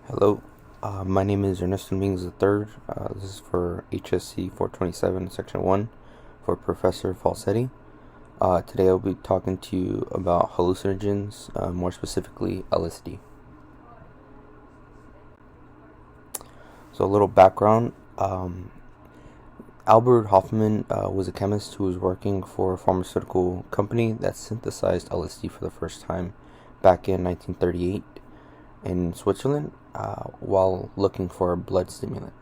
Hello, my name is Ernesto Mings III. This is for HSC 427, Section 1, for Professor Falsetti. Today I'll be talking to you about hallucinogens, more specifically LSD. So a little background. Albert Hofmann was a chemist who was working for a pharmaceutical company that synthesized LSD for the first time back in 1938 in Switzerland while looking for a blood stimulant.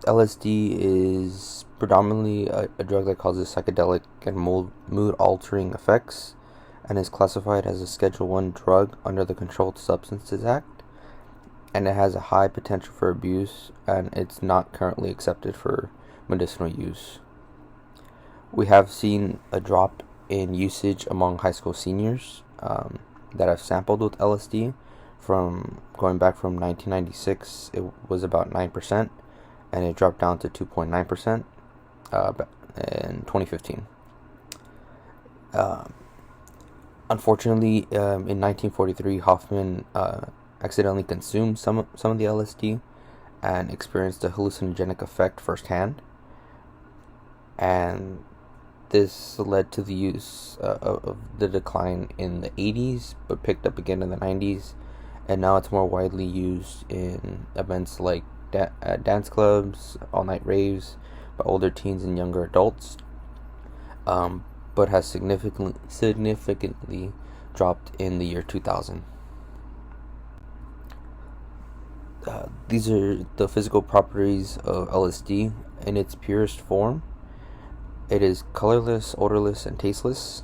LSD is predominantly a drug that causes psychedelic and mood-altering effects and is classified as a Schedule 1 drug under the Controlled Substances Act, and it has a high potential for abuse, and it's not currently accepted for medicinal use. We have seen a drop in usage among high school seniors that have sampled with LSD. From going back from 1996, it was about 9%, and it dropped down to 2.9% in 2015. Unfortunately, in 1943, Hoffman accidentally consumed some of the LSD and experienced a hallucinogenic effect firsthand, and this led to the use of the decline in the 80s, but picked up again in the 90s, and now it's more widely used in events like dance clubs, all-night raves by older teens and younger adults, but has significantly dropped in the year 2000. These are the physical properties of LSD in its purest form. It is colorless, odorless, and tasteless,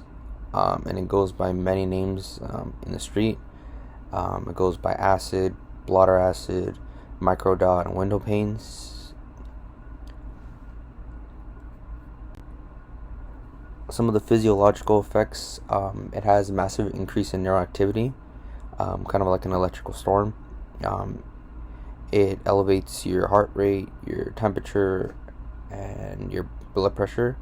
and it goes by many names in the street. It goes by acid, blotter acid, microdot, and window panes. Some of the physiological effects: it has a massive increase in neuroactivity, kind of like an electrical storm. It elevates your heart rate, your temperature, and your blood pressure.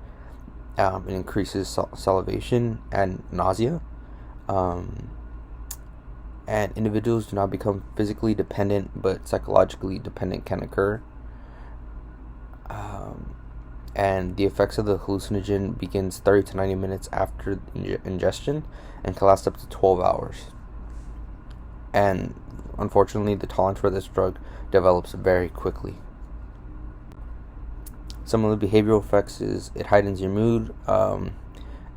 It increases salivation and nausea. And individuals do not become physically dependent, but psychologically dependent can occur. And the effects of the hallucinogen begins 30 to 90 minutes after ingestion and can last up to 12 hours. And unfortunately, the tolerance for this drug develops very quickly. Some of the behavioral effects is it heightens your mood,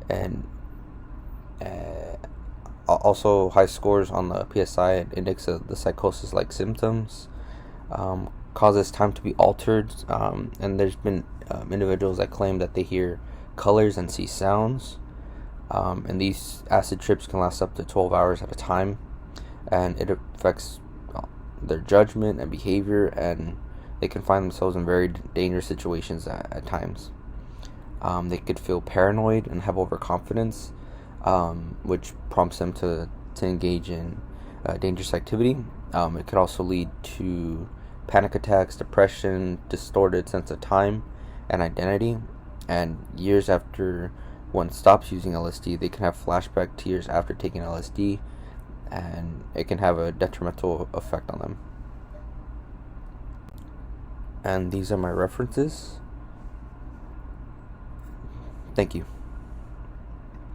and also high scores on the PSI index of the psychosis-like symptoms, causes time to be altered, and there's been individuals that claim that they hear colors and see sounds, and these acid trips can last up to 12 hours at a time, and it affects their judgment and behavior, and they can find themselves in very dangerous situations at times. They could feel paranoid and have overconfidence, which prompts them to engage in dangerous activity. It could also lead to panic attacks, depression, distorted sense of time and identity. And years after one stops using LSD, they can have flashback to years after taking LSD, and it can have a detrimental effect on them. And these are my references. Thank you.